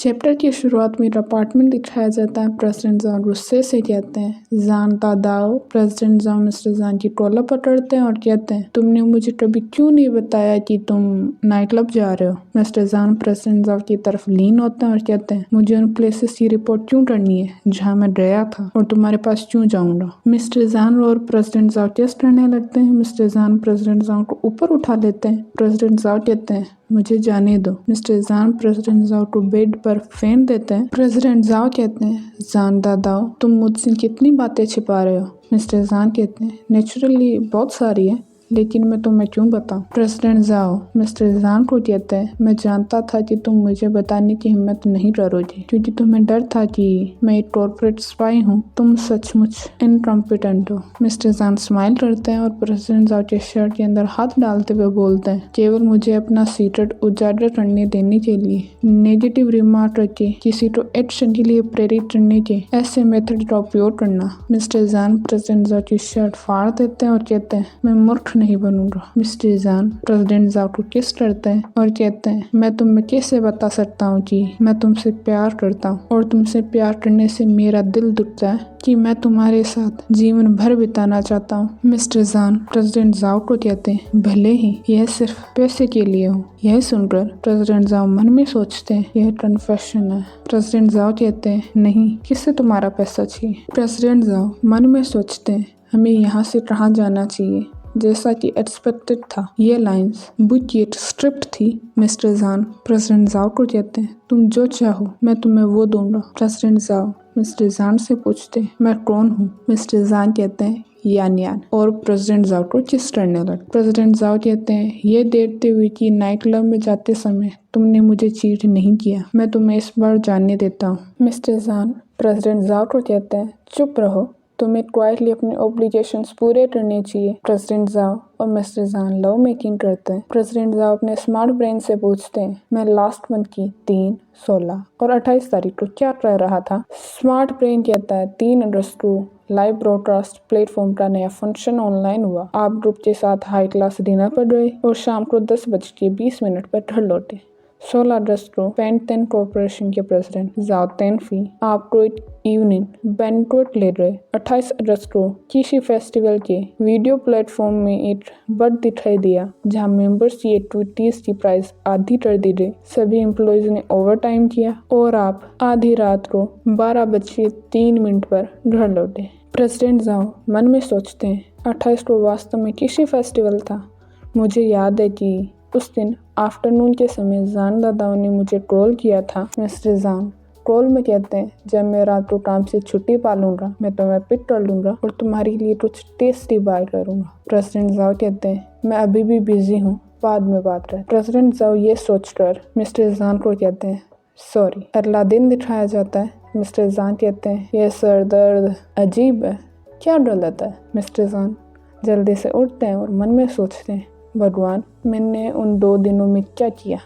Chapter की शुरुआत में अपार्टमेंट दिखाया जाता है। प्रेसिडेंट जान गुस्से से कहते हैं, जानता दाओ। प्रेसिडेंट जान मिस्टर जान की कॉलर पकड़ते हैं और कहते हैं, तुमने मुझे कभी क्यों नहीं बताया कि तुम नाइट क्लब जा रहे हो। मिस्टर जान प्रेसिडेंट जान की तरफ लीन होते हैं और कहते हैं, मुझे उन प्लेसेस की रिपोर्ट क्यों करनी है जहाँ मैं गया था और तुम्हारे पास क्यों जाऊंगा। मिस्टर जान और प्रेसिडेंट जान टेस्ट करने लगते हैं। मिस्टर जान प्रेसिडेंट जान को ऊपर उठा लेते हैं। प्रेसिडेंट जान कहते हैं, मुझे जाने दो। मिस्टर जान प्रेसिडेंट जाओ को बेड पर फेंक देते हैं। प्रेसिडेंट जाओ कहते हैं, जान दादाओ तुम मुझसे कितनी बातें छिपा रहे हो। मिस्टर जान कहते हैं, नेचुरली बहुत सारी है, लेकिन मैं तुम्हें क्यों बताऊं। प्रेसिडेंट जाओ मिस्टर जान को कहते हैं, मैं जानता था कि तुम मुझे बताने की हिम्मत नहीं करोगे क्योंकि तुम्हें डर था कि मैं एक कॉर्पोरेट स्पाई हूँ। तुम सचमुच इनकॉम्पिटेंट हो। मिस्टर जान स्माइल करते हैं और प्रेसिडेंट जाओ के शर्ट के अंदर हाथ डालते हुए बोलते हैं, केवल मुझे अपना सीक्रेट उजागर करने देने के लिए नेगेटिव रिमार्क करके किसी को एक्शन के लिए प्रेरित करने के ऐसे मेथड का उपयोग करना। मिस्टर जान प्रेसिडेंट जाओ की शर्ट फाड़ देते हैं और कहते हैं, मैं मूर्ख नहीं बनूंगा। मिस्टर जान प्रेसिडेंट जाओ को किस करते हैं और कहते हैं, मैं तुम्हें कैसे बता सकता हूँ कि मैं तुमसे प्यार करता हूँ और तुमसे प्यार करने से मेरा दिल दुखता है कि मैं तुम्हारे साथ जीवन भर बिताना चाहता हूँ। मिस्टर जान प्रेसिडेंट जाओ को कहते हैं, भले ही यह सिर्फ पैसे के लिए हो। यह सुनकर प्रेसिडेंट जाओ मन में सोचते हैं, यह कन्फेशन है। प्रेसिडेंट जाओ कहते हैं, नहीं, किससे तुम्हारा पैसा चाहिए। प्रेसिडेंट जाओ मन में सोचते हैं, हमें यहाँ से कहाँ जाना चाहिए। जैसा कि एक्सपेक्टेड था, ये लाइंस बुक की एक स्क्रिप्ट थी। मिस्टर जान प्रेसिडेंट जाओ को कहते हैं, तुम जो चाहो मैं तुम्हें वो दूंगा। प्रेसिडेंट जाओ मिस्टर जान से पूछते हैं, मैं कौन हूँ। मिस्टर जान कहते हैं, यान यान, और प्रेसिडेंट जाओ को किस करने लगे। प्रेसिडेंट जाओ कहते हैं, ये देखते हुए कि नाइट क्लब में जाते समय तुमने मुझे चीट नहीं किया, मैं तुम्हें इस बार जानने देता हूँ। मिस्टर जान प्रेसिडेंट जाओ को कहते हैं, चुप रहो, तुम्हें क्वाइटली अपने ऑब्लिगेशंस पूरे करने चाहिए। प्रेसिडेंट जाओ और मिस्टर जान लव मेकिंग करते हैं। प्रेसिडेंट जाओ अपने स्मार्ट ब्रेन से पूछते हैं, मैं लास्ट मंथ की 3, 16 और 28 तारीख को क्या कर रहा था। स्मार्ट ब्रेन कहता है, 3 अगस्त को लाइव ब्रॉडकास्ट प्लेटफॉर्म का नया फंक्शन ऑनलाइन हुआ। आप ग्रुप के साथ हाई क्लास डिनर पर गए और शाम को 10:20 पर घर लौटे। 16 अगस्त को पेंटेन कॉर्पोरेशन के प्रेसिडेंट जाओ तेनफी आपको एक इवनिंग बैंक्वेट ले गए। 28 अगस्त को किसी फेस्टिवल के वीडियो प्लेटफॉर्म में एक बर्ड दिखाई दिया जहां मेंबर्स की एक्टिविटीज की प्राइस आधी कर दी गई। सभी एम्प्लॉयज ने ओवर टाइम किया और आप आधी रात को 12:03 पर घर लौटे। प्रेसिडेंट जाओ मन में सोचते हैं, 28 को वास्तव में किसी फेस्टिवल था। मुझे याद है कि उस दिन आफ्टरनून के समय जान दादाओं ने मुझे कॉल किया था। मिस्टर जान कॉल में कहते हैं, जब मैं रात को काम से छुट्टी पा लूंगा मैं तुम्हें पिक कर लूंगा और तुम्हारे लिए कुछ टेस्टी बाय करूंगा। प्रेसिडेंट जाओ कहते हैं, मैं अभी भी बिजी हूँ, बाद में बात रहे। प्रेसिडेंट जाओ ये सोचकर मिस्टर जान को कहते हैं, सॉरी। अगला दिन दिखाया जाता है। मिस्टर जान कहते हैं, यह सर दर्द अजीब है, क्या गलत है। मिस्टर जान जल्दी से उठते हैं और मन में सोचते हैं, भगवान मैंने उन 2 दिनों में क्या किया।